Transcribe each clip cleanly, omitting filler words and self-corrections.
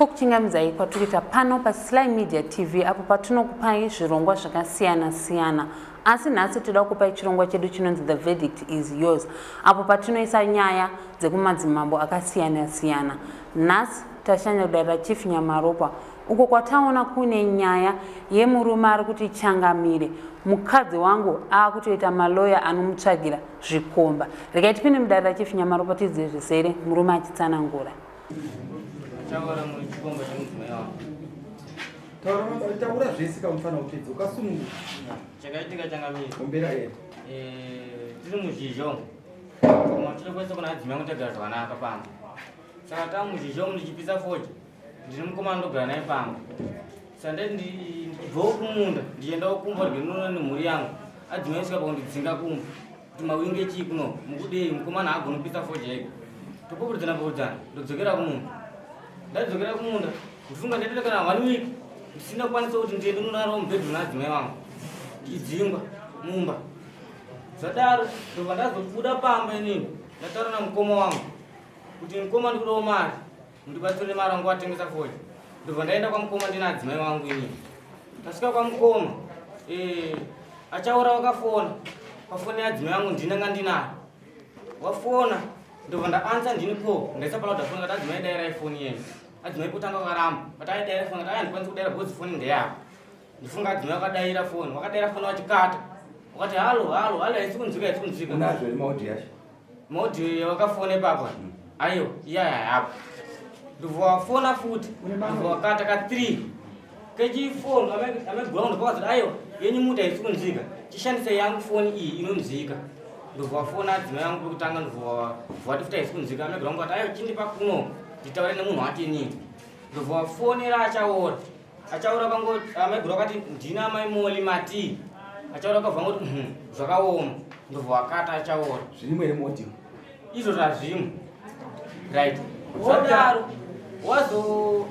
Kuchingamzai kwatuita pano pa Sly Media TV apo patinokupai zvirongwa zvakasiyana siyana. Asi nhasi toda kupai chirongwa chedu chinonzi The Verdict is Yours apo patinoisa nyaya dzekumadzimambo akasiyana siyana. Nhasi tashanya kudara Chief Nyamaropa uko kwataona kune nyaya yemurume ari kuti changamire mukadzi wangu akutoita maloya anomutsvagira zvikomba. Regai tipinde mudara Chief Nyamaropa tidzive zvisere murume achitsanangura. Taura zvese kamufana kupedza ukasununguka chakaitika changamira kumbera ere tiri muzhizho koma tiri kwese kuna adzimai kutagara zvakanaka pamba saka ta muzhizho ndichipisa foja ndiri mukoma ndogara naye pamba saka ndati ndibvawo kumunda ndichiendawo kumba rwenono nemhuri yangu adzimai asvika pakundidzinga kumba kuti mawinge chii kuno mukudei mukomana haagoni kupisa foja ega topopuridzana ndodzokera kumunda ndadzokera kumunda ndifunga ndaitoita kana 1 week ndisina kukwanisa kuti ndiende kunararo mubhedhu naadzimai vangu ndichidzingwa mumba zvadaro ndobva ndazobuda pamba inini ndataura namukoma wangu kuti mukoma ndikudawo mari mundibatsire mari wangu atengesa foja ndobva ndaenda kwamukoma ndina adzimai vangu inini ndasvika kwamukoma achaura wakafona pafoni yeadzimai vangu ndinanga ndinayo wafona ndobva ndaansa ndini po ndaisa palauda foni kati adzimai dairai foni yenyu adzimai potanga karamba pataidayira foni kati ndikwanisa kudayira bhozi foni ndeyako ndifunga adzimai wakadayira foni wachikata wakati halo haisi kunzwika unazvo maudhi yacho maudhi wakafone papa aiyo iyaya yapo ndobva wafona futi ndobva wakata ka 3 kechifoni ameguraund pakazoti aiyo yenyu muti haisi kunzwika chishandise yangu foni iyi inonzwika ndobva wafona adzimai yangu kutanga ndobva wati futi haisi kunzwika ameguraund kati aiyo chindipa kuno nditaure nemunhu wake inini ndobva wafonera achaura kangoti amegura kati ndina maimoli mati achaura kabva ngoti zvakaoma ndobva wakata achaura zvirimwe remoti izvo zvazvimwe right zvadaro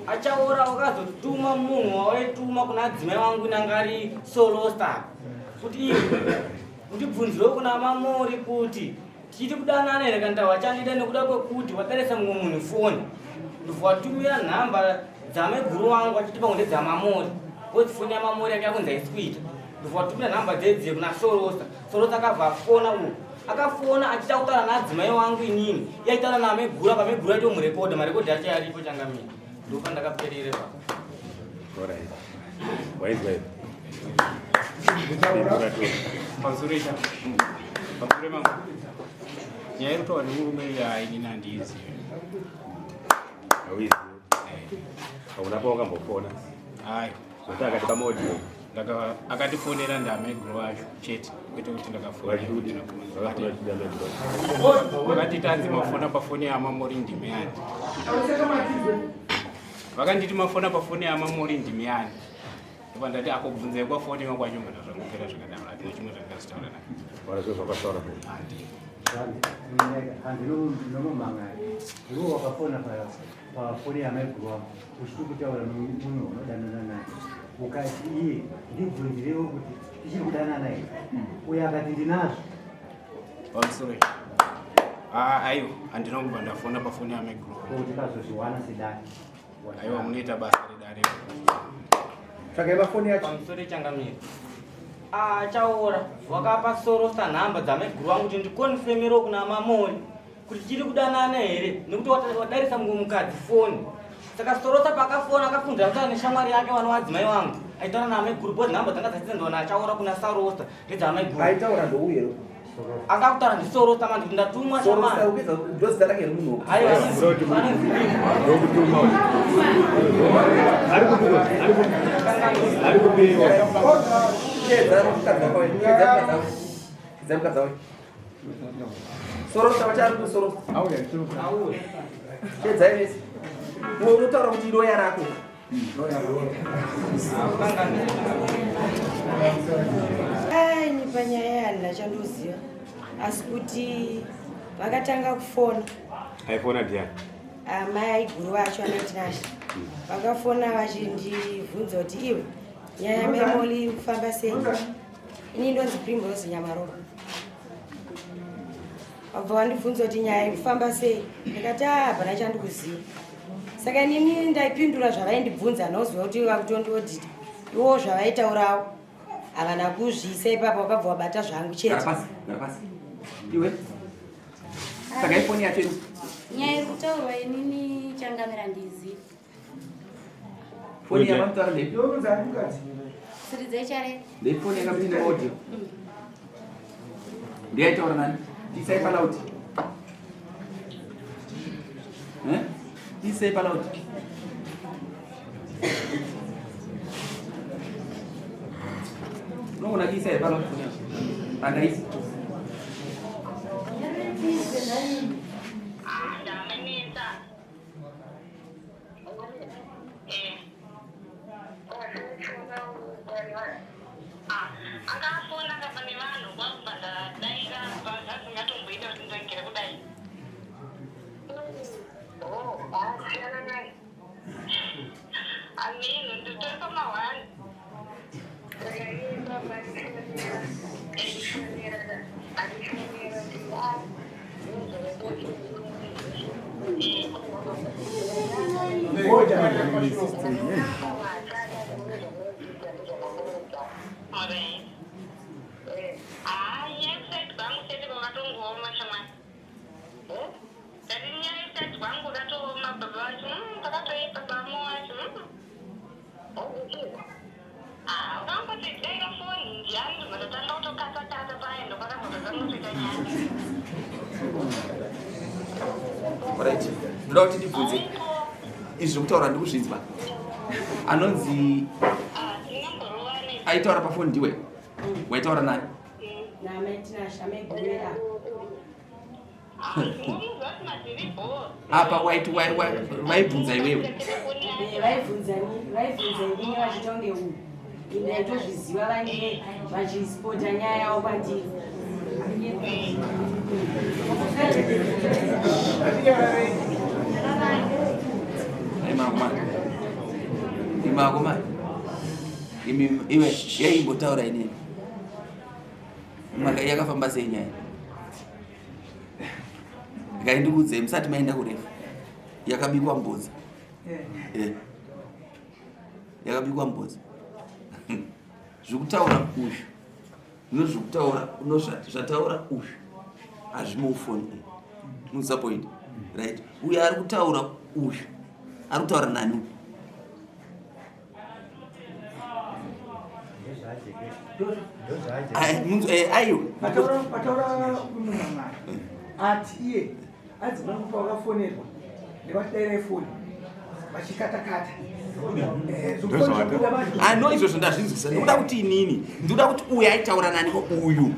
achaura wakazotuma munhu wawaituma kuna adzimai vangu inanga ari solosta kuti ndibvunzirewo kuna mamori kuti tichiti kudanana here kana wachandida nekuda kwekuti wadarisa mumwe munhu foni ndobva watumira nhamba dzameguru wangu achitipa kunde dzamamori woti foni yamamori yake yakunzi haisi kuita ndobva watumira nhamba dzedziye kuna solosta akabva afona uku akafona achita kutaura naadzimai wangu inini yaitaura nameguru pameguru aito murekodha marekodhi acho yaripo changamira ndopa ndakaperere pa pasure mangu nyaya irikutaura nemurume yainini handiizivi hauna pawakambofona hayi zoti akati pamodi akatifonera ndameguru vacho chete kwete kuti ndakafona tanzi mafona pafoni yamamori ndimi yani vakanditi mafona pafoni yamamori ndimi yani ndopa ndati akobvunzai kwafoni makwacho mwana zvangopera zvakadaro hatina chimwe zvandingazitaura naye varazvo zvakataura handinomamanga iwo wakafona pafoni yamaiguru wangu uchiti kutaura munhu unodanana naye ukati iye ndibvunzirewo kuti tichiri kudanana here uye akati ndinazvo pamusoro aiwa handinongobva ndafona pafoni yamaiguru kuti kazozviwana sedare aiwa munoita basa redare tsvakai mafoni yacho pamusoro changamira achaura wakapa sorosta nhamba dzameguru wangu kuti ndikonfemero kuna mamori kuti chiri kudanana here nekuti wadarisa mumwe mukadzi foni saka sorosta pakafona akafundira kutaura neshamwari yake vana wadzimai vangu aitaura naameguru bhozi nhamba dzanga dzatidzendoona achaura kuna sarosta ndedzameguru aitaura ndouyero akakutaura ndisorosta mandi kuti ndatumwa shamwari ndozita rake remunhu mukadzi sorosta vachari kusorosta chedzai nesi mwe unotaura kuti iroya rako ni panyaya yanina chandoziva asi kuti vakatanga kufona aifona ndiani mai aiguru vacho anatinasha vakafona vachindibvunza kuti iwe nyaya memoli kufamba sei ini ndonzi Primrose Nyamaropa wabva wandibvunza kuti nyaya ikufamba sei ndikati hapana chandikuziva saka inini ndaipindura zvavaindibvunza noziva kuti vakutondodhita iwo zvavaitaurawo havana kuzviisa ipapo wakabva wabata zvangu chete. Gara pasi. Iwe? Saka ifoni yacho iri? Nyaya irikutaurwa inini changamira ndizi. Foni yamamutaura ndepi? Siridza ichare. Ndefoni yakapinda audio. Ndiyaitaura nani? Isai palauti. Isai palauti. Unoona isai palauti. Panga isi. Alright. Ndoda kuti ndibvunze. Izvi zvokutaura ndikuzvinzwa. Anonzi aitaura pafoni ndiwe. Waitaura nani? Apa waibvunza iwewe. Vaibvunza inini vachitonge uyu. Ndaitozviziva vange vachispota nyaya yavo kwandiri. Imagoma. Iwe yaimbotaura inini. Maka yakafamba sei nyaya? Ngaindikudze musati maenda kurefu. Yakabikwa mbudzi. Yakabikwa mbudzi. Zvokutaura uyu. Nozvokutaura zvataura uyu. Hazvimofoni. Musa point. Right? Uyu ari kutaura uyu. Ari kutaura nani? Ayo. Pataura kumumama. Ati iye adzina kupa wakafonerwa ndevataira ifoni vachikatakata. No, izvozvo ndazvinzwisa. Ndoda kuti inini ndoda kuti uyu aitaura nani ko uyu.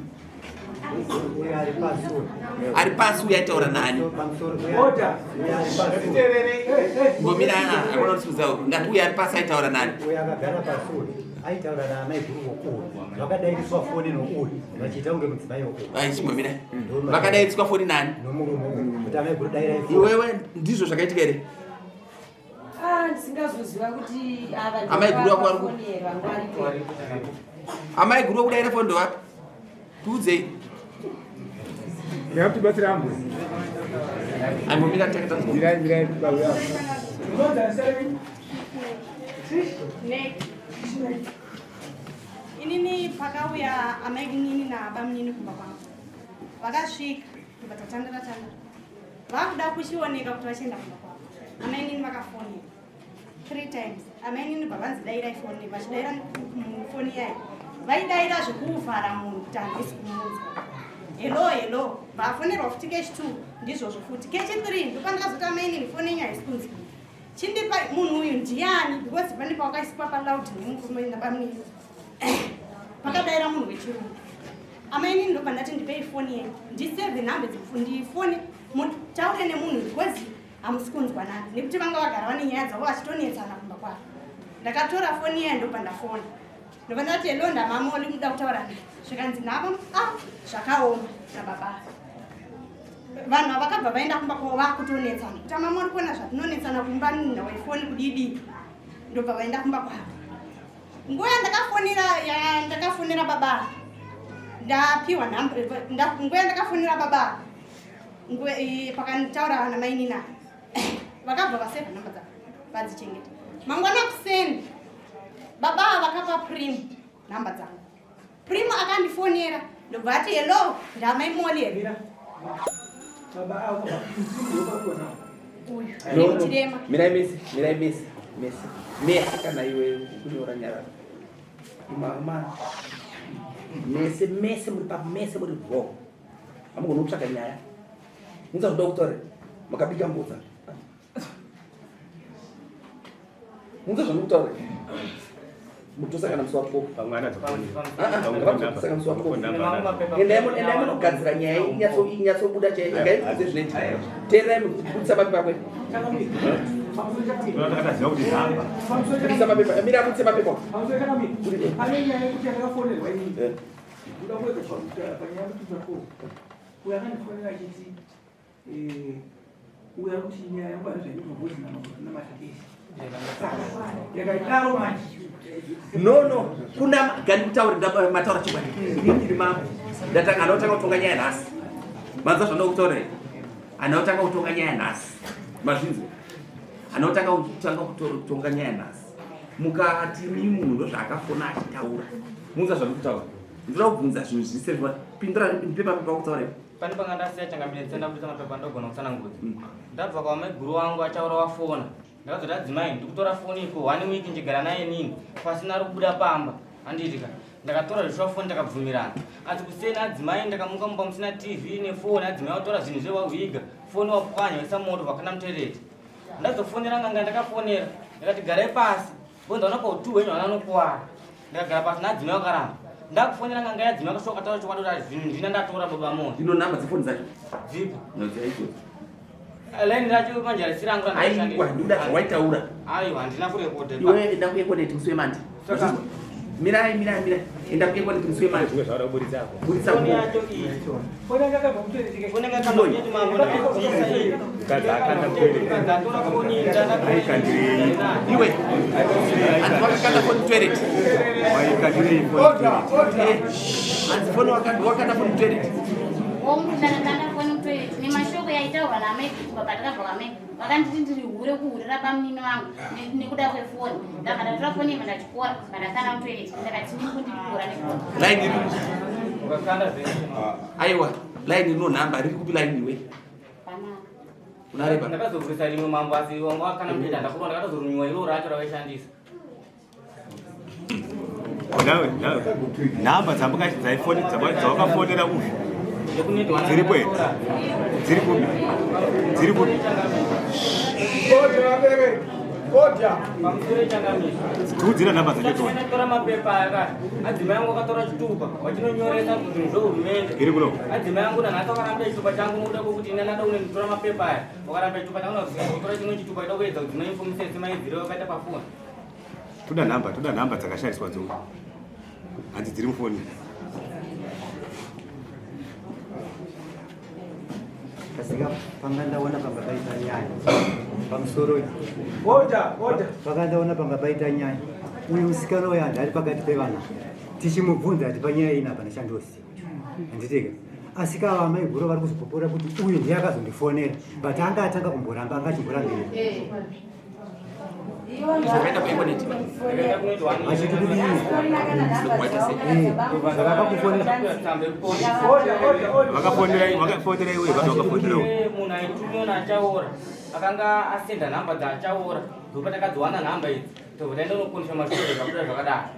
Ari pasi uyu aitaura nani? Ngomirana akona kutsudza ngati uyu ari pasi aitaura nani? Uyu akagara pasuri aitaura naamai guru uyu vakadairiswa foni nouyu vachiita kunge mudzimai wokuyu. Aichingomira. Vakadairiswa foni nani? Nomurume uyu kuti amai guru daira ifoni. Iwewe ndizvo zvakaitika here? Ndisingazoziva kuti amai guru wako ari amai guru wekudaira foni ndowapi? Tiudzei. Yakutibatsira ambuzi. Aimbomira takata. Mirai kubauya. Inini pakauya amai nini na baba nini kumba kwangu. Vakasvika vatatandara. Vakuda kuchioneka kuti vachienda kumba kwavo. Amai nini vakafoni 3 times. Amai nini baba daira ifoni vachidaira foni yayo. Vaidaira zvekuvhara munhu kuti handisi kumuudza. Hello. Vafonerwa futi kechi 2 ndizvozvo futi. Kechi 3 ndopandakazoti amai nini foni yenyu haisi kunzi. Chindipa munhu uyu ndiani because pane pawakaiswa paloud nemurume nabamini. Pakadaira munhu wechirungu. Amai nini ndopandati ndipei foni yenyu. Ndiseve nhambe dzifoni mutaure nemunhu because hamusi kunzwa nani. Nekuti vanga vagara vane nyaya dzavo vachitonetsana kumba kwavo. Ndakatora foni yayo ndopandafona. Ndopandati hello ndamamoli muda kutaura naye. Zvikanzi navo zvakaoma nababa. Vanhu vakabva vaenda kumba kwavo vakutonetsana. Kuti mama uri kuona zvatinonetsana kumba nina wefoni kudidi. Ndobva vaenda kumba kwavo. Nguva ndakafonera baba. Ndapiwa namba. Nguva ndakafonera baba. Pakanitaura na mainina. Vakabva vaseva namba dzavo. vadzichengeta. Mangwana kuseni baba vakapa Prim namba dzangu. Prim akandifonera ndobva ati hello ndamai Molly here. Baba ako bakufuna. Uyu chirema. Mirai Messi kana iwe kunyora nyara. Mama. Messi muri vo. Amugona utsvaka nyaya. Munza doctor makabika mbudza. Munza zvamutaura. Mutosaka namuswapo pamwana dzakoni saka muswapo endai munogadzira nyaya inyatsobuda chaizvaizve zvinoita teerai mutsa mapepa kwe akataziva kuti nhamba kutsa mapepa mira mutse mapepa Ane nyaya yekuti yakafonerwa inini. Kuda kuweka panyaya yekuti uyo akandifonera achiti uya kuti nyaya yangwana zvainotogozi namatakesi. Yakaidaro manje. no kuna gani kutaura mataura chibani ndiri mambo ndatanga anotanga kutonga nyaya nhasi manza zvandokutaura anotanga kutonga nyaya nhasi mazvinzi anotanga kutonga nyaya nhasi mukati munhu ndozvaakafona achitaura munza zvandokutaura ndinoda kubvunza zvinhu zvise pindura ndipe mapepa okutaura pane panga ndasiya changamire tsenda kubvisa mapepa ndogona kutsanangudza ndabva kwamai guru wangu achaura wafona ndakazoti adzimai ndikutora foni iko 1 week njigara naye nini pasina ari kubuda pamba handiitika ndakatora zvishwafoni ndakabvumirana asi kuseni adzimai ndakamuka mumba musina tv nefoni adzimai watora zvinhu zvewaviga foni wapwanya waisa moto vakana mutoireti ndazofonera nganga ndakafonera ndakati garai pasi bonzaona pautu wenyu vana nokuwara ndakagara pasi naadzimai wakaramba ndakufonera nganga yadzimai akashoka taura chokwadi kuti zvinhu ndina ndatora baba moto ndino namba dzefoni dzacho dzipo nodziaiko laini racho manje risirangu aiwa ndikuda zvawaitaura aiwa handina kurekota iwe enda kuekoneti musi wemandi mirai enda kuekoneti musi wemandi zvimwe zvauda kuburitsa ako buritsa foni yacho iyi Foni yakabva mutoereti. foni yakabva mutoereti mambo ndakabvisa iyi mukadzi akanda kutoereti ndatora foni iyi ndandakaikandirei iwe hanzi wakakanda foni toilet waikandirei hanzi foni wakanda foni toilet ndakafoni mutoireti nemashoko yaitaurwa namai baba takabva kwamai vakanditi ndiri hure kuhurira pamunini wangu nekuda kwefoni ndakadatora foni ima ndachikora vandakanda mutoireti ndakati ndikundikura nefoni laini ukakanda zvese aiwa laini inonhamba riri kupi laini iwe panaka unareba ndakazovhurisa rimwe mambo asi wangu akana mutoireti ndakuona ndakazorunyiwa iro racho ravaishandisa nawe nhamba dzawakafonera uyu dziripo here dziri kupi pamusoro changamisa tiudzira nhamba dzachotona tora mapepa akati adzimai yangu akatora chitupa wachinonyoresa zvinhu zvohurumende iri kuno adzimai yangu nanhasi wakaramba chitupa changu nokuda kwokuti ine ndada unenditora mapepa aya wakaramba chitupa changu nakutora chimwe chitupa ida kuedza kuti mainfomisesi maidzire wakaita pafoni toda nhamba dzakashandiswa dzo hanzi dziri mufoni kasika panga ndaona panga paita nyaya pamusoro panga ndaona panga paita nyaya uyu musikana uyu andari pakati pevana tichimubvunza ati panyaya ina pana chandosiwa handiteka asi kava amai guru vari kuzopopora kuti uyu ndiye akazondifonera but anga atanga kumboramba anga achimborambira zvakaenda kuekoneti achiti kudini zvavakakufonera vakafonera iwe vanhu vakafonera munhu aitumiona achaora akanga asenda nhamba dzaachaora ndopa takadziwana nhamba idzi tobva taenda unokonisha mashure zvakuda zvakadaro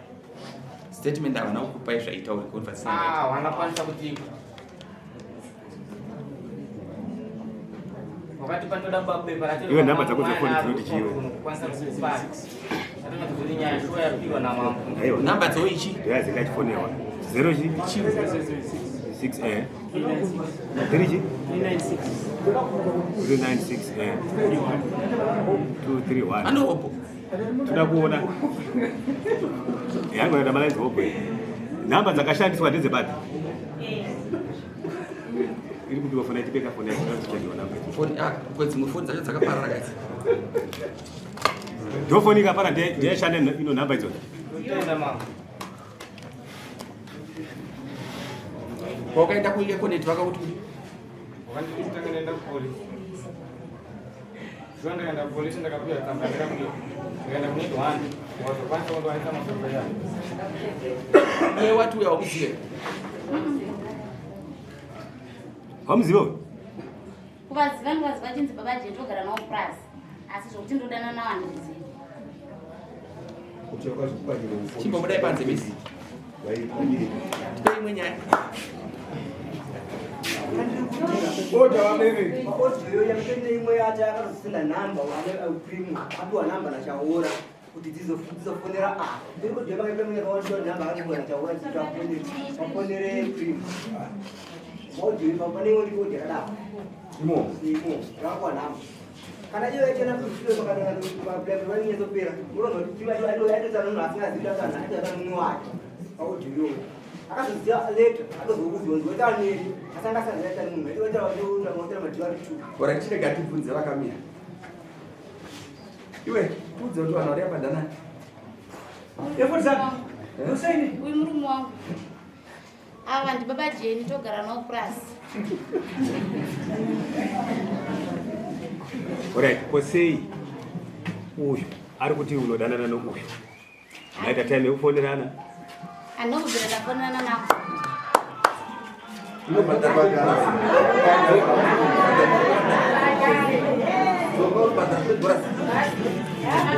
statement havana kukupai zvaitaurika wangakwanisa kutipa wakati panoda babepa iwe nhamba dzako dzefoni dzinoti chiwe kukwanisa kukupata atonatozori nyaya shuwa yapirwa namambo aiwa namba dzoichi ndoyazingachifonerwa 0 chi 6 3 chi 396 231 anopo toda kuona yangoenda malainzi ope nhamba dzakashandiswa ndedzepapi iri kuti wafona itipeka foni yacho kwedzimwe foni dzacho dzakaparara kazi ndofoni ikapara ndiyashanda ino nhamba idzona toenda mambo kwaukaenda kuekoneti vakakuti wakanditanga nenda kupolisi Sure ndikaenda kupolisi ndakapiwa tsamba ndikaenda kune Dwani wazokwanisa kundowaisa mashoko yayo. Iwe watu uya wakuzive. Hamuziva wewe? Kuvaziva ndikaziva chinzi baba Jeni togara nawo plus. Asi zvokuti ndodana nawo handizivi. Kuti wakazokubajira ufoni. Chimbomudai panze besi. Tipe imwe nyaya. Boda wamere. Makodziyo yamutende imwe yacho akazosenda namba wane primo apiwa namba nachaora kuti dzizofonera ndiri kudhema pemwe yakawaniswa namba akatiwa nachaora tichafonere primo makodziyo pane imwe ndiko yakadaro imo yakapiwa namba kana iwe chena kusiwe makadana mablepe vanezopera unono tivaitotsana asingazivi atana mumwe wacho makodziyo akazoziva leta akazokuzionziwetaneri asangasanzaitani mumwe itotavatounaotera madhivati tu Bora chirega tibvunze vakamira. Iwe udze kuti vanhu vari apa ndanani. Uyu murume wangu. Ava ndi baba Jeni togara nawo plus. Alright, posei uyu ari kuti unodanana nouyu. Naita time yekufonerana. Anokubvira ndafonana nako.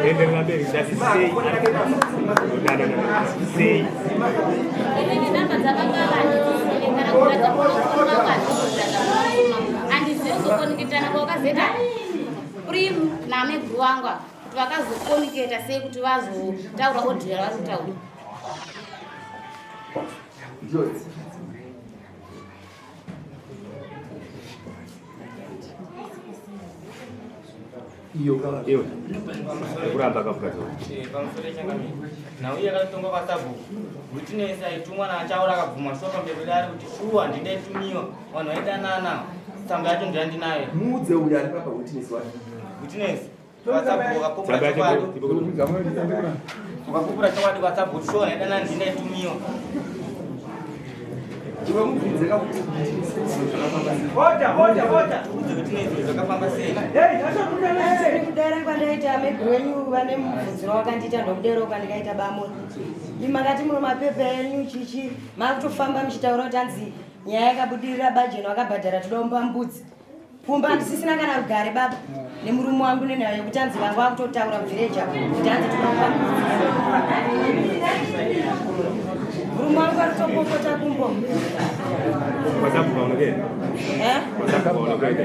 Enderera mberi ndati sei unodanana sei. Ini namba dzavangava handizisini kana kuratidza kunofonera kwazvikudzaka handizivi kuzokoniketana kwavakazeta Primo nameguru wangu kuti vakazokoniketa sei kuti vazotaura audio yavari kutaura. Iwe kuramba kafukazo. Pamusoro changamira. Nauye akatonga kwaSabhuku. Witness aitumwa naachaura akabvuma shuwa pamberi dare kuti shuwa ndindaitumiwa vanhu vaidanana tsamba yacho ndiyandinayo. Muudze uyo ari papa witness wacho. Witness kwaSabhuku akapupura chokwadi. Ukapupura chokwadi kwaSabhuku shuwa ndaidanana ndindaitumiwa. Iwe mubvunze kakuti Udze witness zvakafamba sei. Kudara kwandaita ameguru wenyu vane mubvunziro wakandiita ndokudero kwandikaita bamwe makati muno mapepa enyu chichi makutofamba muchitaura kuti hanzi nyaya yakabudirira bajeni wakabhadhara todomba mbudzi pumba handisisina kana rugare baba nemurume wangu nenhau yekuti hanzi vangu vakutotaura muvhireji apo kuti hanzi todomba mbudzi murume wangu arikutopopota kumbo KwaSabhuku unogenda? KwaSabhuku unogenda?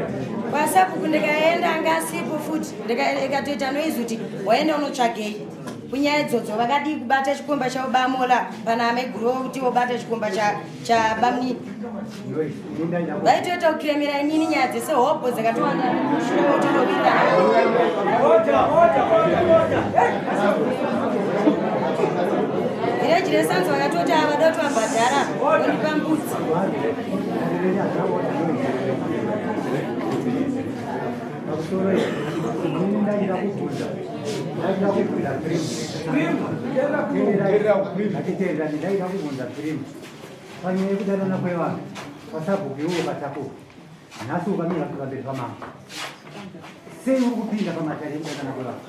kwaSabhuku ndikaenda ngasipo futi ndikatoita noizi kuti waenda unotsvagei kunyaya idzodzo vakadi kubata chikomba chaubamola pana ameguru kuti wobata chikomba chabamnini vaitoita kukiremera inini nyaya dzesehobho dzakatowanda mushure wekutonovira vireji resanzi vakatoti avada kuti vabhadhara ondipa mbudzi ndaida kubvunza Primo panyaya yekudanana kwevanhu kwaSabhuku iwo ukatapuka nhasi ukamira pamberi pamambo sei uri kupinda pamatare ekudanana kwevanhu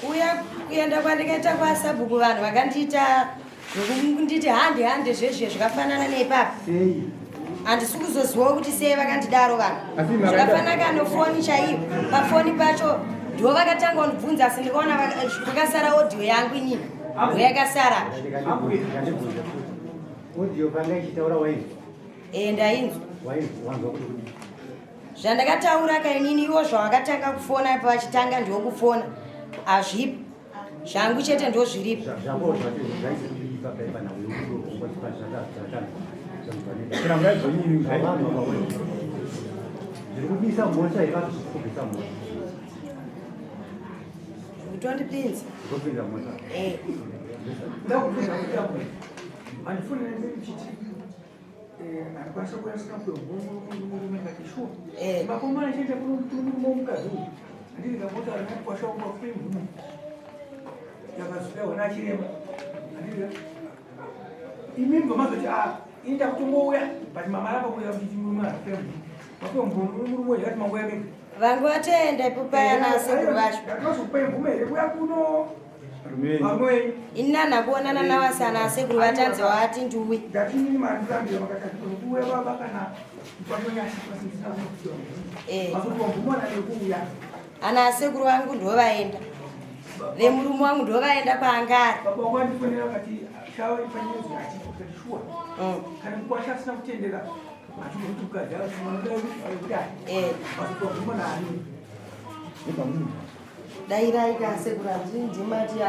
uya kuenda kwandikaita kwaSabhuku vanhu vakandiita zvokunditi hande zvezve zvakafanana neipapa sei handisi kuzozivawo kuti sei vakandidaro vanhu zvakafanaka nofoni chaiyo pafoni pacho ndivo vakatanga kundibvunza asi ndikaona kwakasara audio yangu inini ndo yakasara audio panga ichitaura wainzwa ndainzwa wanzwa kuti kudii zvandakataura kainini iwo zvavakatanga kufona pachitanga ndiwo kufona hazvipo zvangu chete ndo zviripo zvako zvaizikuipa paipana zviri kubisa mhosva ikakubvisa mhosva kutondipinza kupinza mhosva ndakupinza kuti amwe andifunira ndechiti andikwanisa kuyasika murume ngakishuwa makomana chiende kunomurume womukadzi uyu andiri kamota arinakwashaumba kwemhuno yakazodahona achirema andiri imimba mazoti inda kutongouya but mama rapa kuya kuti murume arapemhu mapemurume yakati mangu yabeka vangu vatenda ipo paya nasekuru vacho ndakazokupa imvume here kuya kuno vamwe inana kuonana navasana asekuru vatanzi wavati nduwi ndatinini mandambira makatatuuwe baba kana mpanonyashikasisinaazotwambumona nekuuya ana asekuru vangu ndovaenda vemurume wangu ndovaenda kwaangari baba wangu andifonera kati shawa ifanyezo achipotatishuwa kana mukwasha asina kutendera dairaika asekuru andindimati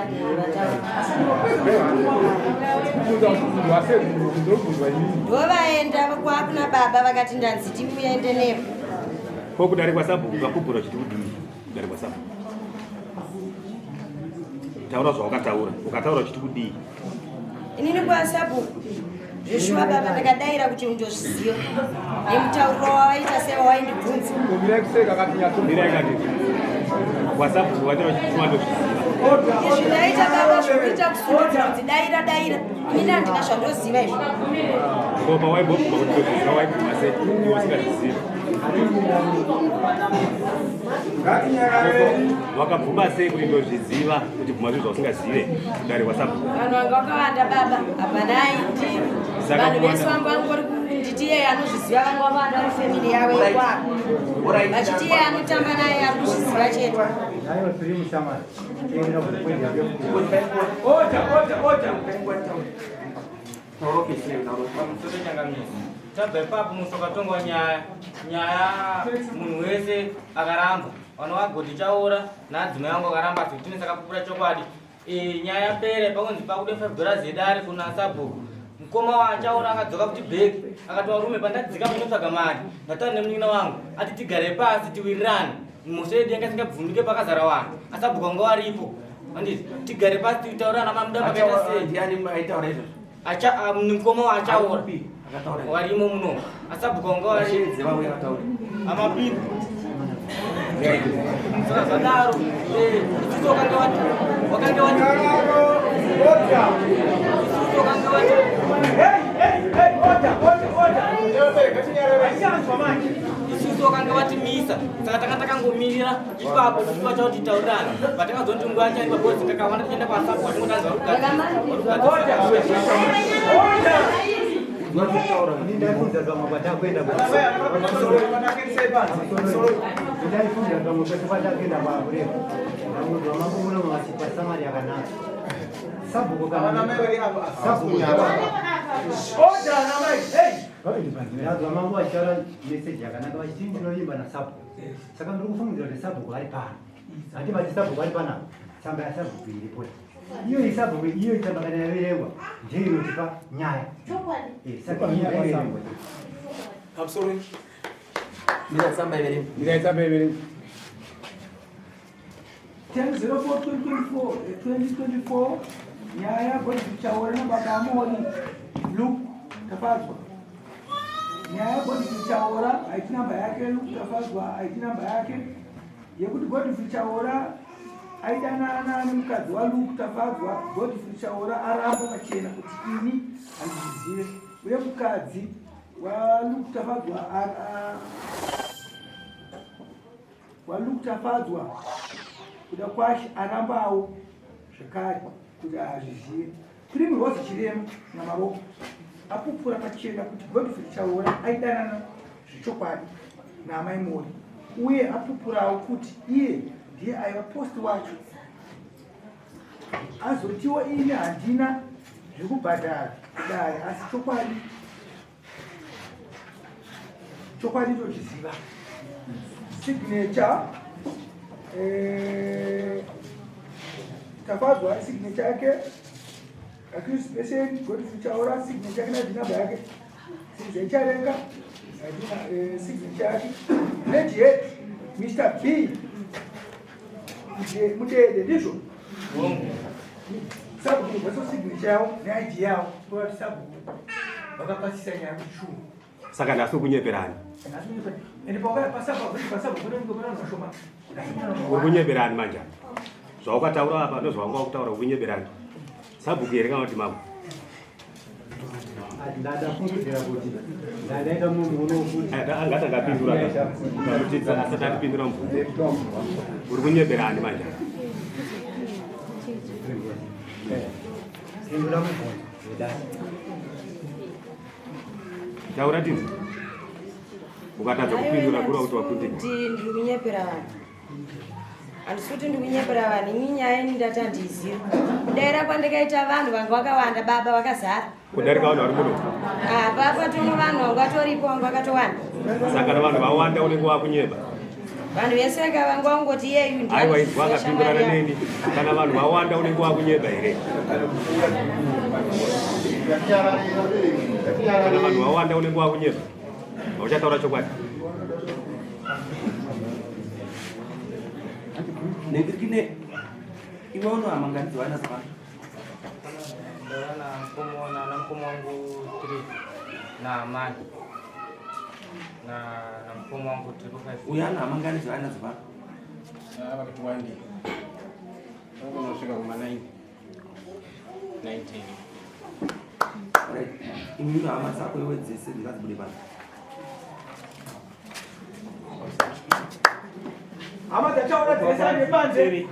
ndovaenda kwakuna baba vakati ndanzi timuende nepo kokudari kwaSabhuku kakubhura chiti kudii kudari kwaSabhuku taura zvawakataura ukataura chiti kudii inini kwaSabhuku zveshuwa baba ndakadaira kuti undozviziva nemutauriro wavaita sewawaindibvunza kwaSabhuku vataura chiti mandozviziva izvi ndaita baba zvokuita kusundidzira kuti daira inini handina zvandoziva izvo so pawaibvobvuma kuti ndozviziva waibvuma sei iwe usingazvizivi wakabvuma sei kuti ndozviziva kuti bvuma zvi zvausingazive kudari kwaSabhuku vanhu vanga vakawanda baba hapana aiti vanhu vese vangu vangori nditi iyeye anozviziva vanga vakawanda vari femili yavo ikwako vachiti iyeye anotamba naye ari kuzviziva chetu tabva ipapo musokatongwa nyaya munhu wese akaramba vanovagoti chaura naadzimai vangu akaramba kuti sakapupura chokwadi nyaya yapere pakunzi pakude $5 edare kuna Sabhuku mukoma wachaura akadzoka kuti bheki akati varume pandadzika munotsvaga mari ndataura nemunin'ina wangu ati tigare pasi tiwirirane mhosva yedu yanga isingabvunduke pakazara vanhu aSabhuku vanga varipo anditi tigare pasi titaurana mamuda pakaita sei mukoma wachaura warimo muno aSabhuku vanga varipo amapipo saka zvadaro isusu wakanga wati isusu wakanga vatimisa saka tanga takangomirira ipapo chichiva chakuti taurirane patakazoti nguva chaipa bhozi kakawanda tichienda kwaSabhuku vatingodanza ndaifunza zvamwe kwatakuenda ndaifunza zvamwe kwese kwatakuenda kwakureva namunhu wamakomuno masipa samari yakanaka Sabhuku kanazvamangu vachitaura meseji yakanaka vachiti ndinoimba naSabhuku saka ndiri kufungidzira kuti Sabhuku ari pano handivati Sabhuku ari panapa tsamba yaSabhuku iripo iyo iSabhuku iyo itsamba kana yaverengwa ndiyo inotipa nyaya saka yaverengwa ndiratsamba iverengwa 10/04/2024 nyaya goti tichaura nababa amoni Luke tafadzwa nyaya goti tichaura haiti namba yake Luke tafadzwa haiti namba yake yekuti goti tichaura aidanana nemukadzi waLuke tafadzwa goti tichaura aramba pachena kuti ini handizvizive uye mukadzi waLuke tafadzwa kuda kwashe arambawo zvakare kuti azvizive Prime Rose Chirema naMaroko apupura pachena kuti Godfrey Chaura aidanana zvechokwadi naamai Mori uye apupurawo kuti iye ndiye aiva posti wacho azotiwo ini handina zvekubhadhara kudai asi chokwadi tozviziva signature tafadzwa signature yake Chris Beseni Godfrey Chaura signature yake nadinamba yake Sizecharenga signature yake Legend Mr. B mudede ndizvo Sabhuku vaso signature yavo neID yavo kuti Sabhuku vakapasisa nyaya kuchuma saka ndasi kunyeperani ende paSabhuku mashoma uri kunyeperani manje zvawakataura apa ndozvawanga wakutaura uri kunyeperani Sabhuku here kana kuti mambo ndadakumbira kuti ndadaita munhu unokuti angati angapindura kuti asati atipindura mubvunzo uri kunyeberani manje pindura mubvunzo taura tini ukatadza kupindura kura kuti wakuti ndiri kunyepera vanhu handisi kuti ndiri kunyepera vanhu ini nyaya ini ndati handiiziva kudaira kwandikaita vanhu vanga vakawanda baba vakazara kudarika vanhu vari muno papa tono vanhu vanga vatoripo vanga vakatowanda saka na vanhu vawanda unenge wakunyeba vanhu vese vanga vanga vangoti yeyu aiwa izwa akapindurana neni kana vanhu vawanda unenge wakunyeba here kana vanhu vawanda unenge wakunyeba hauchataura chokwadi Negirikine iwe unohamanganidzwa vana zvavana na mkomo wangu 3 na amani na mkomo wangu 5. uyo anohamanganidzwa vana zvavana vakati wandi vanonosvika kuma 19 imi unohama dzako iwe dzese ndingadzibude pano hama dzachaona dzese ane panze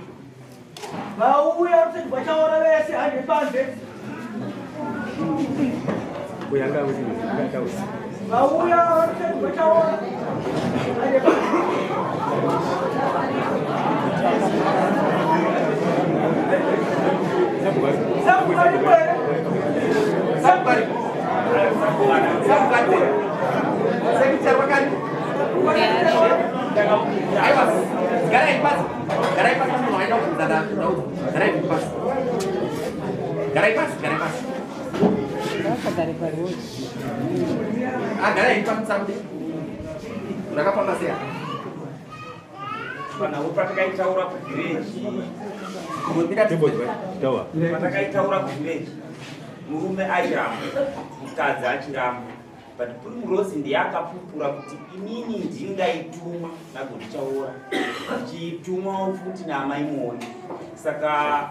vauya ruseti vachaona vese ane panze kuyanga vauya ruseti vachaona ane panze patakaitaura kuvhireji patakaitaura kuvhireji murume airamba mukadzi achiramba but Primrose ndiye akapupura kuti inini ndingaituma nagondichaora chitumwa futi naamai muoni saka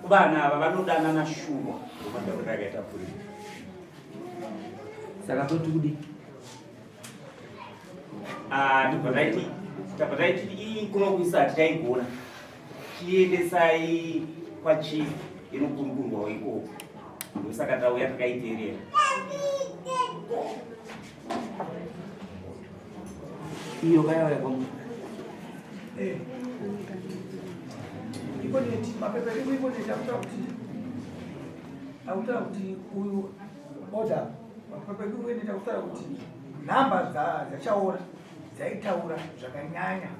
vana ava vanodanana shuwa ndomadhakuti akaita Primrose saka toti kudi tabataiti ii kunokuisa hatichaigona chiendesai kwachifu inokurukurwawo ikoko ndosaka tauya takaiterera iyo kayauya kwamu ikoneti mapepa rimwe ikoneti akutaura kuti uyu oda mapepa rimwe ikoneti akutaura kuti nhamba dzachaora dzaitaura zvakanyanya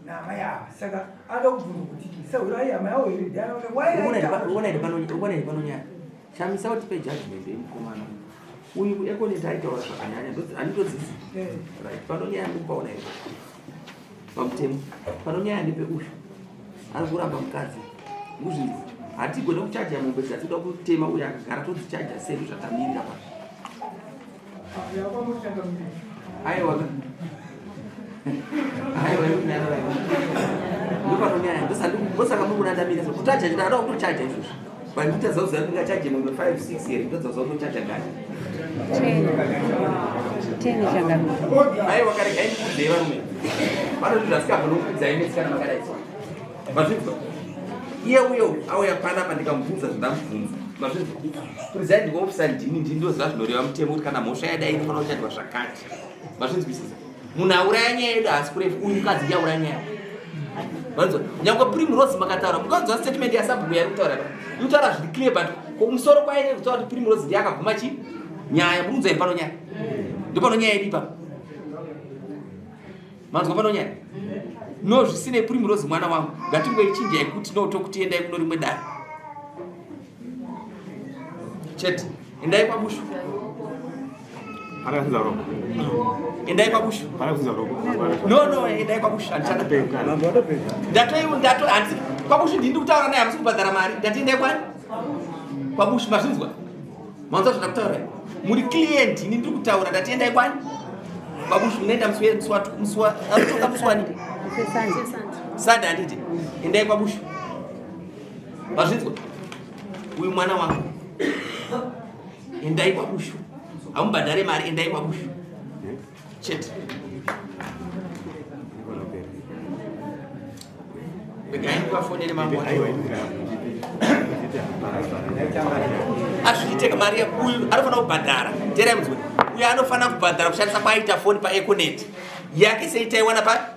namai ava saka ada kubvunza kuti sauro ai amai avo here ukonaidi panonyaya shamisa kuti pejudgment yemukomana uyu ekoneti aitaura zvakanyanya handitodzisi panonyaya ndikupaona io pamutemo panonyaya ndepeuyu ari kuramba mukadzi muzvinzi hatigone kuchaja mombe dzatinoda kutema uyu akagara todzichaja sei zvatamirira pa aiwa ndopanonyaya ndosaka muri kunandamira kutaja ndada kutochaja izvozvo panditazauza ndingachaje mombe 5-6 here ndozauza kutochaja ngani aiwa karega indikudzei varume vanoti zvasikabvonokudza inesikana makadaisa mazvinzwa iye uyo auya panapa ndikamubvunza zvindamubvunza mazvinzwa presiding officer ndini ndindoziva zvinoreva mutemo kuti kana mhosva yadai inofanira kuchatirwa zvakati mazvinzwisisa munhu auraya nyaya yedu haasi kurefu uyu mukadzi yauraya nyaya mazvinzwa nyange Primrose makataura mukanzwa statement yasabhuku yari kutaura inotaura zviri clear but kumusoro kwaine kutaura kuti Primrose ndiye akabvuma chi nyaya murunzai pano nyaya ndopano nyaya iri ipapo manzwa pano nyaya no zvisine Primrose mwana wangu ngatingoichinjai kuti notokutiendai kuno rimwe dare chete endai pabushu endai pabushu no endai pabushu handisi pabushu ndini kutaura naye hamisi kubhadhara mari ndatiendai kwani pabushu mazvinzwa manzwa zvandakutaura muri client ini ndiri kutaura ndatiendai kwani pabushu munoenda anotoka muswani sada handiti endai pabushu mazvinzwa uyu mwana wangu endai kwabushu amubhadhare mari endai kwabushu chete begai kwafonere mambo azviiteka mari uyu anofana kubhadhara terai mudzimai uyu anofana kubhadhara kushandisa kwaita foni paeconet yake seitaiwana pa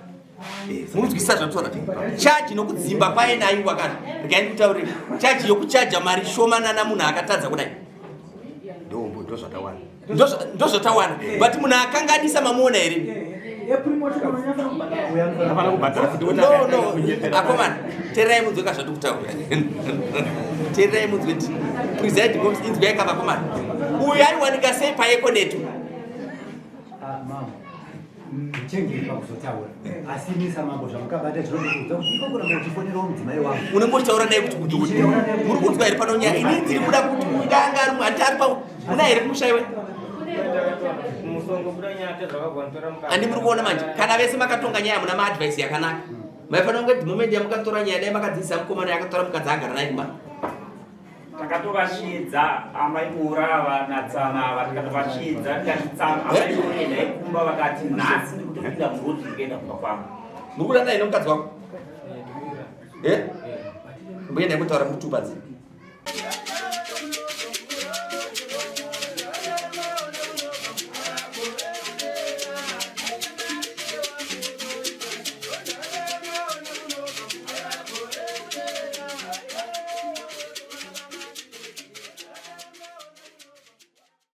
munzwisisa zvatotaura chaji nokudzimba kwaenai wakati regai ndikutaurire chaji yokuchaja mari shomanana munhu akatadza kudai ndozvatawana but munhu akanganisa mamuona here akomana tererai munzwe kazvati kutaura tererai munzwe ti presiding office inzwi yakavakomana uyu aiwanika sei paeconet unombotaura naye kuti muri kunzwa here pano nyaya ini ndiri kuda kuti udanga ari handi ari pa muna here kumushayiwe handi muri kuona manje kana vese makatonga nyaya muna maadvice yakanaka maifanira kunge moment yamukatora nyaya dai makadzidzisa mukomana yakatora mukadzi agara naye kuma takatokashidza amaimurava natsamava tikatokashidza tikazvitsama amaimurenda ikumba vakati nhasi ndikutopinda muroti ndikuenda kumba kwangu muri kuda naye nomukadzi wako mboendai kutaura mutubadzi